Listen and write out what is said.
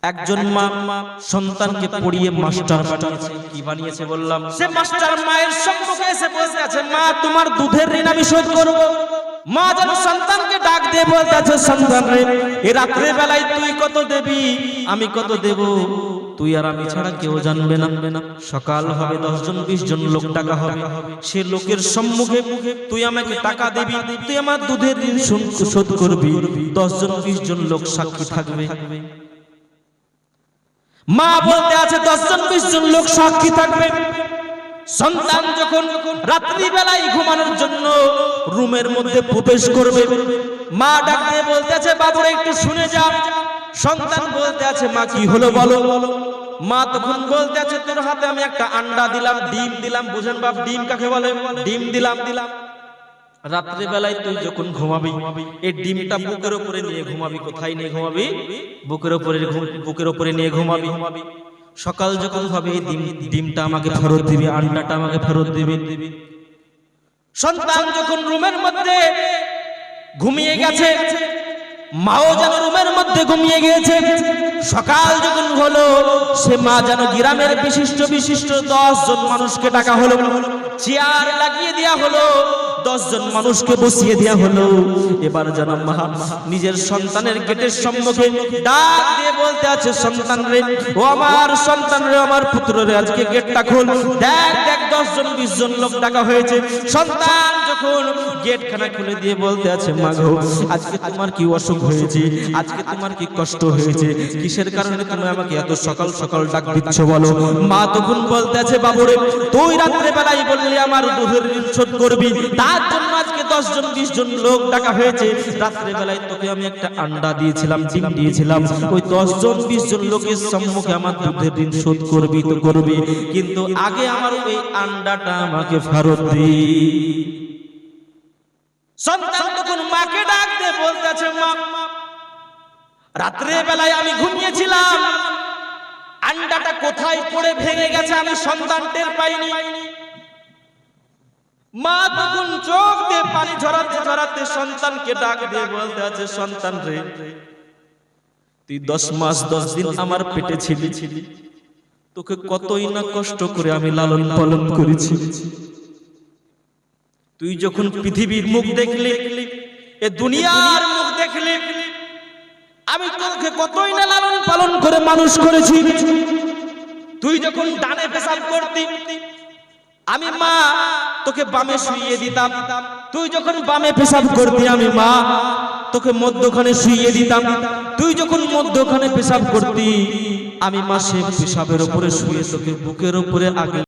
একজন মা সন্তানকে পড়িয়ে মাস্টার বানিয়েছে। কি বানিয়েছে বললাম? সে মাস্টার মায়ের সম্মুখে এসে বসে আছে, মা তোমার দুধের ঋণ আমি শোধ করব। মা যেন সন্তানকে ডাক দিয়ে বলতে আছে, সন্তান রে, এই রাত্রে বেলায় তুই কত দেবি, আমি কত দেব, তুই আর আমি ছাড়া কেউ জানবে না। সকাল হবে 10 জন 20 জন লোক টাকা হবে, সে লোকের সম্মুখে তুই আমাকে টাকা দিবি, তুই আমার দুধের ঋণ শোধ করবি। 10 জন 20 জন লোক সাক্ষী থাকবে। মা বলতে আছে 10 জন 20 জন লোক সাক্ষী থাকবে। সন্তান যখন রাত্রি বেলায় ঘুমানোর জন্য রুমের মধ্যে প্রবেশ করবে, মা ডাক দিয়ে বলতে আছে, বাবুরা একটু শুনে যা। সন্তান বলতে আছে, মা কি হলো বলো। মা তখন বলতে আছে, তোর হাতে আমি একটা আন্ডা দিলাম, ডিম দিলাম, বুঝেন বাপ ডিম কাকে বলে? ডিম দিলাম। রাত্রি বেলায় তুই যখন ঘুমাবি, এই ডিমটা বুকের উপরে নিয়ে ঘুমাবি। কোথায় নিয়ে ঘুমাবি? বুকের উপরে নিয়ে ঘুমাবি। সকাল যখন হবে এই ডিমটা আমাকে ফেরত দিবি, আন্ডাটা আমাকে ফেরত দিবি। সন্তান যখন রুমের মধ্যে ঘুমিয়ে গেছে, মাও যেন রুমের মধ্যে ঘুমিয়ে গিয়েছে। সকাল যখন হলো, সে মা যেন গ্রামের বিশিষ্ট 10 জন মানুষকে ডাকা হলো, চেয়ার লাগিয়ে দেয়া হলো, 10 জন মানুষকে বসিয়ে দেয়া হলো। এবার যেন মা নিজের সন্তানের গেটের সম্মুখে ডাক দিয়ে বলতে আছে, সন্তান রে, ও আমার সন্তান রে, আমার পুত্র রে, আজকে গেটটা খোল। দেখ 10 জন 20 জন লোক ডাকা হয়েছে। সন্তান যখন গেটখানা খুলে দিয়ে বলতে আছে, মা গো, আজকে তোমার কি অসুখ হয়েছে, আজকে তোমার কি কষ্ট হয়েছে, কিসের কারণে তুমি আমাকে এত সকাল সকাল ডাক দিচ্ছ বলো। মা তখন বলতে আছে, বাবুরে, তুই রাত্রে বেলায় বললি আমার দুধের ঋণ শোধ করবি, তার জন্য আজকে 10 জন 20 জন লোক ডাকা হয়েছে। রাত্রে বেলায় তোকে আমি একটা আন্ডা দিয়েছিলাম, ডিম দিয়েছিলাম, ওই 10 জন 20 জন লোকের সম্মুখে আমার দুধের ঋণ শোধ করবি তো করবি, কিন্তু আগে আমার ওই আন্ডাটা আমাকে ফেরত দি। সন্তান তখন মাকে ডাক দিয়ে বলতে আছে, মা রাত্রে বেলায় আমি ঘুমিয়েছিলাম, আন্ডাটা কোথায় পড়ে ভেঙে গেছে আমি সন্তান টের পাইনি। মা তখন চোখ দিয়ে পানি ঝরাতে সন্তানকে ডাক দিয়ে বলতে আছে, সন্তান রে, তুই 10 মাস 10 দিন আমার পেটে ছিলি, তোকে কতই না কষ্ট করে আমি লালন পালন করেছি। তুই যখন পৃথিবীর মুখ দেখলি, এ দুনিয়ার মুখ দেখলি, আমি তোকে কতই না লালন পালন করে মানুষ করেছি। তুই যখন ডানে পেশাব করতি, আমি মা তোকে বামে শুইয়ে দিতাম। তুই যখন বামে পেশাব করতি, আমি মা তোকে মধ্যখানে শুইয়ে দিতাম। তুই যখন মধ্যখানে পেশাব করতি, আমি মা সে পেশাবের উপরে শুয়ে তোকে বুকের উপরে আগে